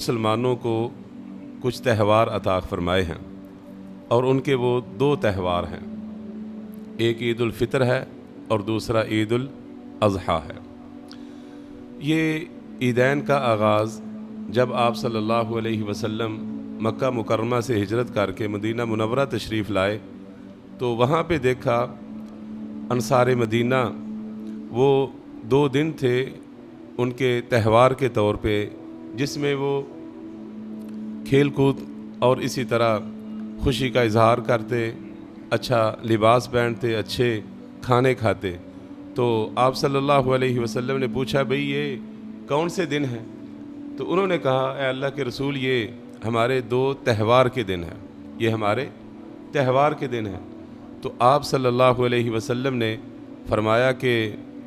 مسلمانوں کو کچھ تہوار عطا فرمائے ہیں اور ان کے وہ دو تہوار ہیں، ایک عید الفطر ہے اور دوسرا عید الاضحیٰ ہے۔ یہ عیدین کا آغاز جب آپ صلی اللہ علیہ وسلم مکہ مکرمہ سے ہجرت کر کے مدینہ منورہ تشریف لائے تو وہاں پہ دیکھا انصار مدینہ وہ 2 دن تھے ان کے تہوار کے طور پہ، جس میں وہ کھیل کود اور اسی طرح خوشی کا اظہار کرتے، اچھا لباس پہنتے، اچھے کھانے کھاتے۔ تو آپ صلی اللہ علیہ وسلم نے پوچھا بھئی یہ کون سے دن ہیں؟ تو انہوں نے کہا اے اللہ کے رسول یہ ہمارے 2 تہوار کے دن ہیں، یہ ہمارے تہوار کے دن ہیں۔ تو آپ صلی اللہ علیہ وسلم نے فرمایا کہ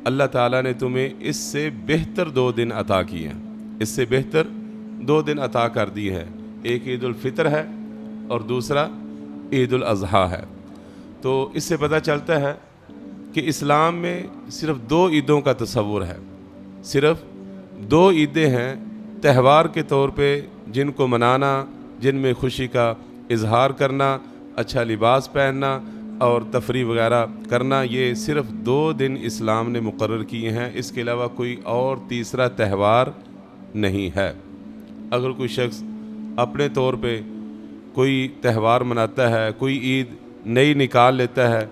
اللہ تعالیٰ نے تمہیں اس سے بہتر 2 دن عطا کیے ہیں، اس سے بہتر 2 دن عطا کر دی ہے، ایک عید الفطر ہے اور دوسرا عید الاضحیٰ ہے۔ تو اس سے پتہ چلتا ہے کہ اسلام میں صرف 2 عیدوں کا تصور ہے، صرف 2 عیدیں ہیں تہوار کے طور پہ جن کو منانا، جن میں خوشی کا اظہار کرنا، اچھا لباس پہننا اور تفریح وغیرہ کرنا، یہ صرف 2 دن اسلام نے مقرر کیے ہیں، اس کے علاوہ کوئی اور تیسرا تہوار نہیں ہے۔ اگر کوئی شخص اپنے طور پہ کوئی تہوار مناتا ہے، کوئی عید نئی نکال لیتا ہے،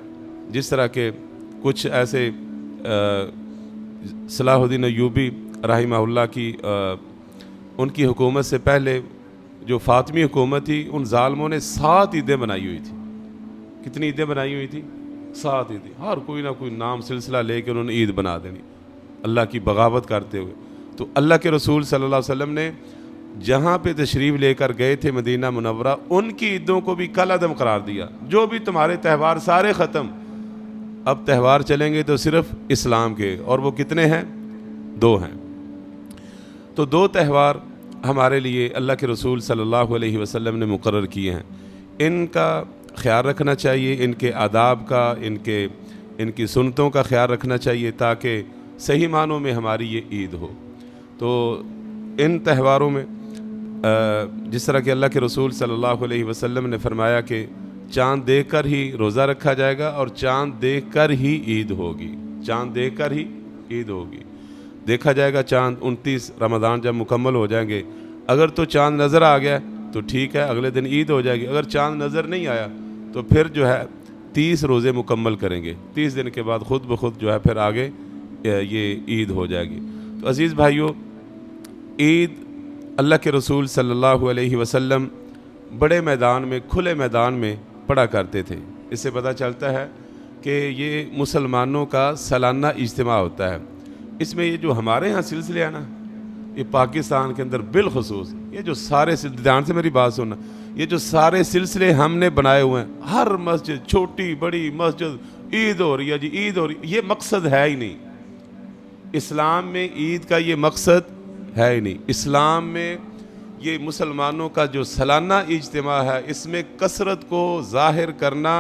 جس طرح کہ کچھ ایسے صلاح الدین ایوبی رحمہ اللہ کی ان کی حکومت سے پہلے جو فاطمی حکومت تھی، ان ظالموں نے 7 عیدیں بنائی ہوئی تھی۔ کتنی عیدیں بنائی ہوئی تھی؟ 7 عیدیں، ہر کوئی نہ کوئی نام سلسلہ لے کے انہوں نے عید بنا دینی، اللہ کی بغاوت کرتے ہوئے۔ تو اللہ کے رسول صلی اللہ علیہ وسلم نے جہاں پہ تشریف لے کر گئے تھے مدینہ منورہ، ان کی عیدوں کو بھی کل عدم قرار دیا، جو بھی تمہارے تہوار سارے ختم، اب تہوار چلیں گے تو صرف اسلام کے، اور وہ کتنے ہیں؟ 2 ہیں۔ تو 2 تہوار ہمارے لیے اللہ کے رسول صلی اللہ علیہ وسلم نے مقرر کیے ہیں، ان کا خیال رکھنا چاہیے، ان کے آداب کا، ان کی سنتوں کا خیال رکھنا چاہیے تاکہ صحیح معنوں میں ہماری یہ عید ہو۔ تو ان تہواروں میں جس طرح کہ اللہ کے رسول صلی اللہ علیہ وسلم نے فرمایا کہ چاند دیکھ کر ہی روزہ رکھا جائے گا اور چاند دیکھ کر ہی عید ہوگی، چاند دیکھ کر ہی عید ہوگی۔ دیکھا جائے گا چاند 29 رمضان جب مکمل ہو جائیں گے، اگر تو چاند نظر آ گیا تو ٹھیک ہے، اگلے دن عید ہو جائے گی، اگر چاند نظر نہیں آیا تو پھر جو ہے 30 روزے مکمل کریں گے، 30 دن کے بعد خود بخود جو ہے پھر آگے یہ عید ہو جائے گی۔ تو عزیز بھائیوں، عید اللہ کے رسول صلی اللہ علیہ وسلم بڑے میدان میں، کھلے میدان میں پڑھا کرتے تھے۔ اس سے پتہ چلتا ہے کہ یہ مسلمانوں کا سالانہ اجتماع ہوتا ہے۔ اس میں یہ جو ہمارے ہاں سلسلے ہیں نا، یہ پاکستان کے اندر بالخصوص یہ جو سارے دھیان سے میری بات سننا، یہ جو سارے سلسلے ہم نے بنائے ہوئے ہیں، ہر مسجد، چھوٹی بڑی مسجد، عید ہو رہی ہے جی، عید ہو رہی ہے، یہ مقصد ہے ہی نہیں۔ اسلام میں عید کا یہ مقصد ہے ہی نہیں۔ اسلام میں یہ مسلمانوں کا جو سالانہ اجتماع ہے، اس میں کثرت کو ظاہر کرنا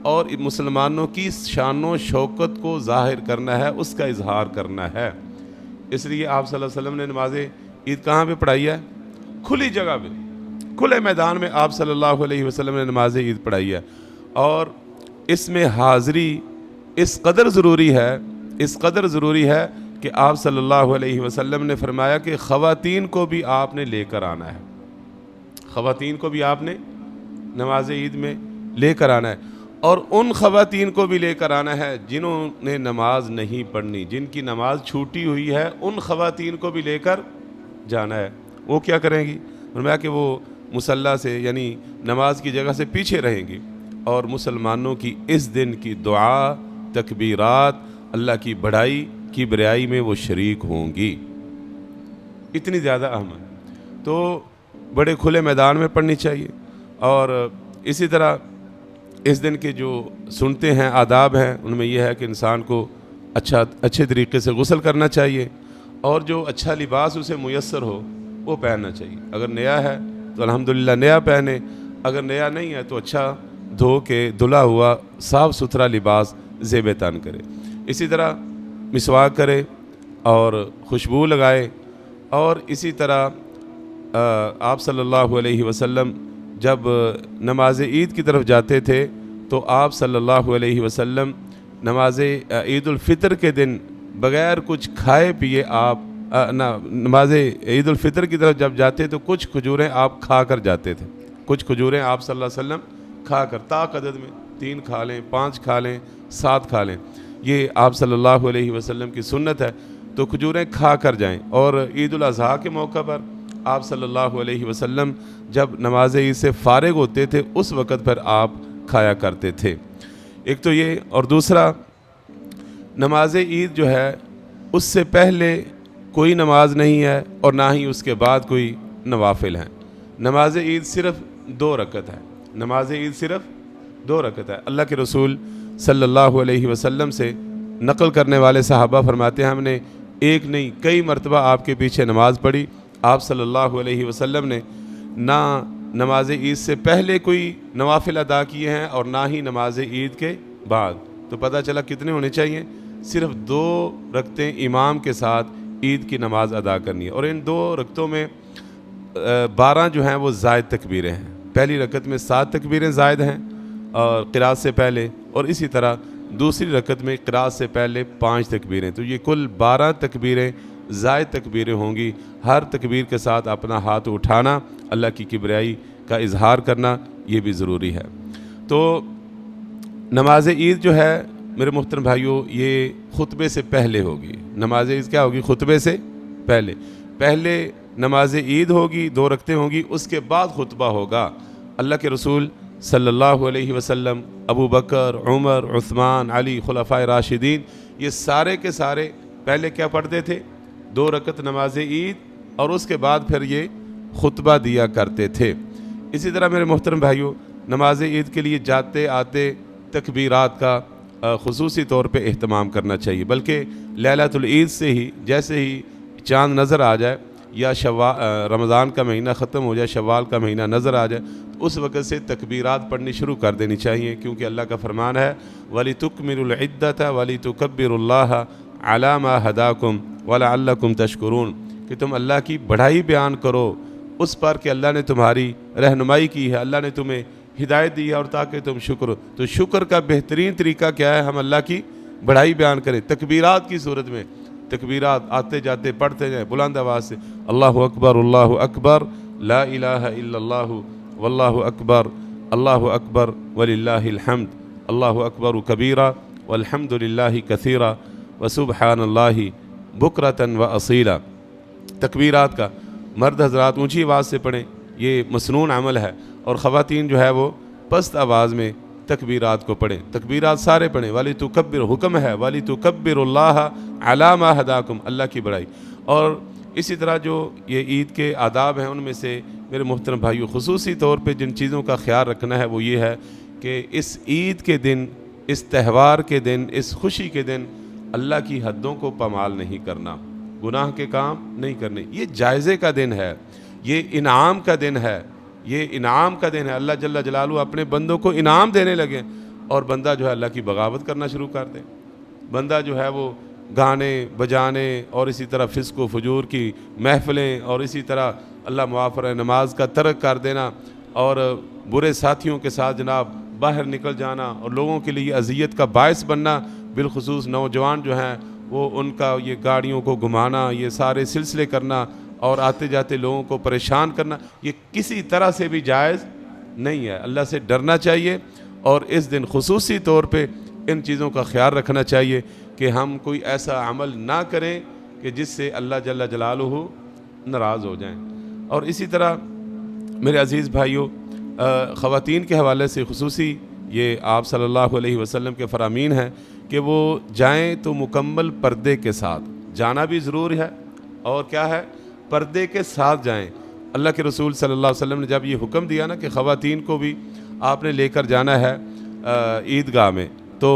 اور مسلمانوں کی شان و شوکت کو ظاہر کرنا ہے، اس کا اظہار کرنا ہے۔ اس لیے آپ صلی اللہ علیہ وسلم نے نماز عید کہاں پہ پڑھائی ہے؟ کھلی جگہ پہ، کھلے میدان میں آپ صلی اللہ علیہ وسلم نے نماز عید پڑھائی ہے، اور اس میں حاضری اس قدر ضروری ہے کہ آپ صلی اللہ علیہ وسلم نے فرمایا کہ خواتین کو بھی آپ نے لے کر آنا ہے، خواتین کو بھی آپ نے نماز عید میں لے کر آنا ہے، اور ان خواتین کو بھی لے کر آنا ہے جنہوں نے نماز نہیں پڑھنی، جن کی نماز چھوٹی ہوئی ہے، ان خواتین کو بھی لے کر جانا ہے۔ وہ کیا کریں گی؟ فرمایا کہ وہ مصلی سے یعنی نماز کی جگہ سے پیچھے رہیں گی اور مسلمانوں کی اس دن کی دعا، تکبیرات، اللہ کی بڑائی کی بریائی میں وہ شریک ہوں گی۔ اتنی زیادہ اہم ہے، تو بڑے کھلے میدان میں پڑھنی چاہیے۔ اور اسی طرح اس دن کے جو سنتے ہیں، آداب ہیں، ان میں یہ ہے کہ انسان کو اچھے طریقے سے غسل کرنا چاہیے، اور جو اچھا لباس اسے میسر ہو وہ پہننا چاہیے۔ اگر نیا ہے تو الحمدللہ نیا پہنے، اگر نیا نہیں ہے تو اچھا دھو کے دھلا ہوا صاف ستھرا لباس زیب تن کرے۔ اسی طرح مسواک کرے اور خوشبو لگائے، اور اسی طرح آپ صلی اللہ علیہ وسلم جب نماز عید کی طرف جاتے تھے تو آپ صلی اللہ علیہ وسلم نماز عید الفطر کے دن بغیر کچھ کھائے پیے آپ نماز عید الفطر کی طرف جب جاتے تو کچھ کھجوریں آپ کھا کر جاتے تھے. کچھ کھجوریں آپ صلی اللہ علیہ وسلم کھا کر طاق عدد میں 3 کھا لیں، 5 کھا لیں، 7 کھا لیں، یہ آپ صلی اللہ علیہ وسلم کی سنت ہے. تو کھجوریں کھا کر جائیں. اور عید الاضحیٰ کے موقع پر آپ صلی اللہ علیہ وسلم جب نماز عید سے فارغ ہوتے تھے اس وقت پر آپ کھایا کرتے تھے. ایک تو یہ، اور دوسرا نماز عید جو ہے اس سے پہلے کوئی نماز نہیں ہے اور نہ ہی اس کے بعد کوئی نوافل ہیں. نماز عید صرف 2 رکعت ہے. نماز عید صرف 2 رکعت ہے. اللہ کے رسول صلی اللہ علیہ وسلم سے نقل کرنے والے صحابہ فرماتے ہیں ہم نے ایک نہیں کئی مرتبہ آپ کے پیچھے نماز پڑھی. آپ صلی اللہ علیہ وسلم نے نہ نماز عید سے پہلے کوئی نوافل ادا کیے ہیں اور نہ ہی نماز عید کے بعد. تو پتہ چلا کتنے ہونے چاہیے؟ صرف 2 رکعتیں امام کے ساتھ عید کی نماز ادا کرنی ہے. اور ان 2 رکعتوں میں 12 جو ہیں وہ زائد تکبیریں ہیں. پہلی رکعت میں 7 تکبیریں زائد ہیں اور قرات سے پہلے، اور اسی طرح دوسری رکعت میں قرات سے پہلے 5 تکبیریں. تو یہ کل 12 تکبیریں زائد تکبیریں ہوں گی. ہر تکبیر کے ساتھ اپنا ہاتھ اٹھانا، اللہ کی کبریائی کا اظہار کرنا، یہ بھی ضروری ہے. تو نماز عید جو ہے میرے محترم بھائیوں یہ خطبے سے پہلے ہوگی. نماز عید کیا ہوگی؟ خطبے سے پہلے نماز عید ہوگی، 2 رکعتیں ہوں گی، اس کے بعد خطبہ ہوگا. اللہ کے رسول صلی اللہ علیہ وسلم، ابو بکر، عمر، عثمان، علی، خلفائے راشدین، یہ سارے کے سارے پہلے کیا پڑھتے تھے؟ 2 رکعت نماز عید، اور اس کے بعد پھر یہ خطبہ دیا کرتے تھے. اسی طرح میرے محترم بھائیوں نماز عید کے لیے جاتے آتے تکبیرات کا خصوصی طور پہ اہتمام کرنا چاہیے. بلکہ لیلۃ العید سے ہی جیسے ہی چاند نظر آ جائے یا رمضان کا مہینہ ختم ہو جائے، شوال کا مہینہ نظر آ جائے، تو اس وقت سے تکبیرات پڑھنی شروع کر دینی چاہیے. کیونکہ اللہ کا فرمان ہے وَلِتُكْمِلُوا الْعِدَّةَ وَلِتُكَبِّرُوا اللَّهَ عَلَىٰ مَا هَدَاكُمْ وَلَعَلَّكُمْ تَشْكُرُونَ، کہ تم اللہ کی بڑائی بیان کرو اس پر کہ اللہ نے تمہاری رہنمائی کی ہے، اللہ نے تمہیں ہدایت دی ہے، اور تاکہ تم شکر. تو شکر کا بہترین طریقہ کیا ہے؟ ہم اللہ کی بڑائی بیان کریں تکبیرات کی صورت میں. تکبیرات آتے جاتے پڑھتے جائیں بلند آواز سے، اللہ اکبر لا الہ الا اللہ واللہ اکبر وللہ الحمد، اللہ اکبر کبیرہ والحمد للہ کثیرہ وسبحان اللہ بکرۃ واصیلا. تکبیرات کا مرد حضرات اونچی آواز سے پڑھیں، یہ مسنون عمل ہے، اور خواتین جو ہے وہ پست آواز میں تکبیرات کو پڑھیں. تکبیرات سارے پڑھیں. وَلِتُكَبِّرُ حکم ہے وَلِتُكَبِّرُ اللَّهَ عَلَىٰ مَا هَدَاكُمْ، اللہ کی بڑائی. اور اسی طرح جو یہ عید کے آداب ہیں ان میں سے میرے محترم بھائیو خصوصی طور پہ جن چیزوں کا خیال رکھنا ہے وہ یہ ہے کہ اس عید کے دن، اس تہوار کے دن، اس خوشی کے دن اللہ کی حدوں کو پامال نہیں کرنا، گناہ کے کام نہیں کرنے. یہ جائزے کا دن ہے، یہ انعام کا دن ہے، یہ انعام کا دن ہے. اللہ جل جلالہ اپنے بندوں کو انعام دینے لگے اور بندہ جو ہے اللہ کی بغاوت کرنا شروع کر دے. بندہ جو ہے وہ گانے بجانے اور اسی طرح فسق و فجور کی محفلیں اور اسی طرح اللہ معاف فرمائے نماز کا ترک کر دینا اور برے ساتھیوں کے ساتھ جناب باہر نکل جانا اور لوگوں کے لیے اذیت کا باعث بننا، بالخصوص نوجوان جو ہیں وہ ان کا یہ گاڑیوں کو گھمانا، یہ سارے سلسلے کرنا اور آتے جاتے لوگوں کو پریشان کرنا، یہ کسی طرح سے بھی جائز نہیں ہے. اللہ سے ڈرنا چاہیے اور اس دن خصوصی طور پہ ان چیزوں کا خیال رکھنا چاہیے کہ ہم کوئی ایسا عمل نہ کریں کہ جس سے اللہ جل جلالہ ناراض ہو جائیں. اور اسی طرح میرے عزیز بھائیوں خواتین کے حوالے سے خصوصی یہ آپ صلی اللہ علیہ وسلم کے فرامین ہیں کہ وہ جائیں تو مکمل پردے کے ساتھ جانا بھی ضرور ہے، اور کیا ہے پردے کے ساتھ جائیں. اللہ کے رسول صلی اللہ علیہ وسلم نے جب یہ حکم دیا نا کہ خواتین کو بھی آپ نے لے کر جانا ہے عیدگاہ میں، تو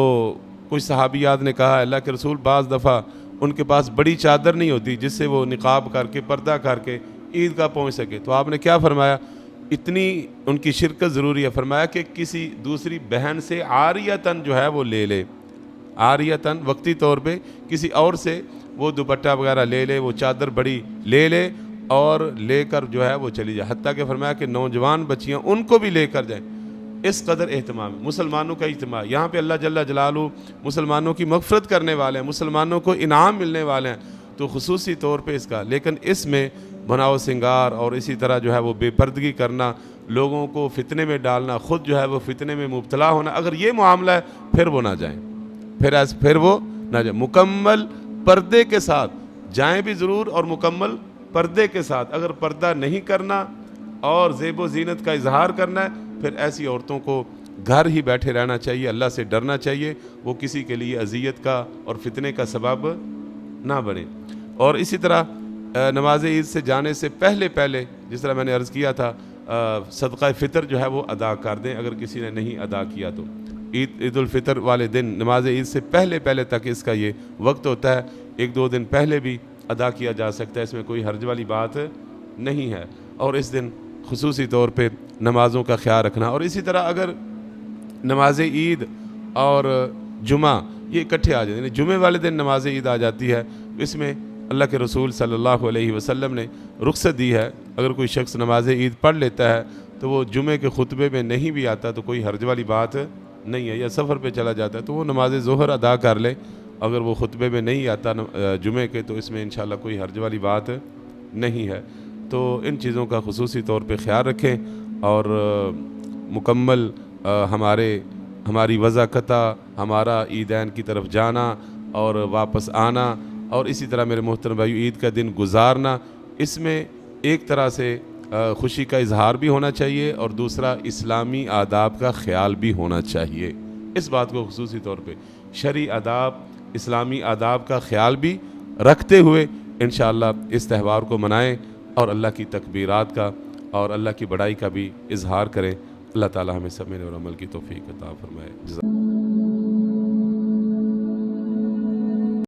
کچھ صحابیات نے کہا اللہ کے رسول بعض دفعہ ان کے پاس بڑی چادر نہیں ہوتی جس سے وہ نقاب کر کے پردہ کر کے عیدگاہ پہنچ سکے. تو آپ نے کیا فرمایا؟ اتنی ان کی شرکت ضروری ہے. فرمایا کہ کسی دوسری بہن سے عاریتاً جو ہے وہ لے لے، عاریتاً وقتی طور پہ کسی اور سے وہ دوپٹہ وغیرہ لے لے، وہ چادر بڑی لے لے اور لے کر جو ہے وہ چلی جائے، حتیٰ کہ فرمایا کہ نوجوان بچیاں ان کو بھی لے کر جائیں، اس قدر اہتمام ہے مسلمانوں کا اجتماع۔ یہاں پہ اللہ جل جلالہ مسلمانوں کی مغفرت کرنے والے ہیں، مسلمانوں کو انعام ملنے والے ہیں، تو خصوصی طور پہ اس کا، لیکن اس میں بناؤ سنگار اور اسی طرح جو ہے وہ بے پردگی کرنا، لوگوں کو فتنے میں ڈالنا، خود جو ہے وہ فتنے میں مبتلا ہونا، اگر یہ معاملہ ہے پھر وہ نہ جائیں، پھر وہ نہ جائیں، مکمل پردے کے ساتھ جائیں بھی ضرور، اور مکمل پردے کے ساتھ۔ اگر پردہ نہیں کرنا اور زیب و زینت کا اظہار کرنا ہے، پھر ایسی عورتوں کو گھر ہی بیٹھے رہنا چاہیے، اللہ سے ڈرنا چاہیے، وہ کسی کے لیے اذیت کا اور فتنے کا سبب نہ بنے۔ اور اسی طرح نماز عید سے جانے سے پہلے جس طرح میں نے عرض کیا تھا، صدقہ فطر جو ہے وہ ادا کر دیں اگر کسی نے نہیں ادا کیا تو۔ عید الفطر والے دن نماز عید سے پہلے تک اس کا یہ وقت ہوتا ہے، 1-2 دن پہلے بھی ادا کیا جا سکتا ہے، اس میں کوئی حرج والی بات نہیں ہے۔ اور اس دن خصوصی طور پہ نمازوں کا خیال رکھنا۔ اور اسی طرح اگر نماز عید اور جمعہ یہ اکٹھے آ جاتے ہیں، یعنی جمعے والے دن نماز عید آ جاتی ہے، اس میں اللہ کے رسول صلی اللہ علیہ وسلم نے رخصت دی ہے، اگر کوئی شخص نماز عید پڑھ لیتا ہے تو وہ جمعے کے خطبے میں نہیں بھی آتا تو کوئی حرج والی بات نہیں ہے، یا سفر پہ چلا جاتا ہے تو وہ نماز ظہر ادا کر لے، اگر وہ خطبے میں نہیں آتا جمعے کے تو اس میں انشاءاللہ کوئی حرج والی بات نہیں ہے۔ تو ان چیزوں کا خصوصی طور پہ خیال رکھیں، اور مکمل ہماری وضاقتہ، ہمارا عیدین کی طرف جانا اور واپس آنا، اور اسی طرح میرے محترم بھائیو عید کا دن گزارنا، اس میں ایک طرح سے خوشی کا اظہار بھی ہونا چاہیے، اور دوسرا اسلامی آداب کا خیال بھی ہونا چاہیے۔ اس بات کو خصوصی طور پہ شرعی آداب، اسلامی آداب کا خیال بھی رکھتے ہوئے انشاءاللہ اس تہوار کو منائیں، اور اللہ کی تکبیرات کا اور اللہ کی بڑائی کا بھی اظہار کریں۔ اللہ تعالی ہمیں سمجھنے اور عمل کی توفیق عطا فرمائے۔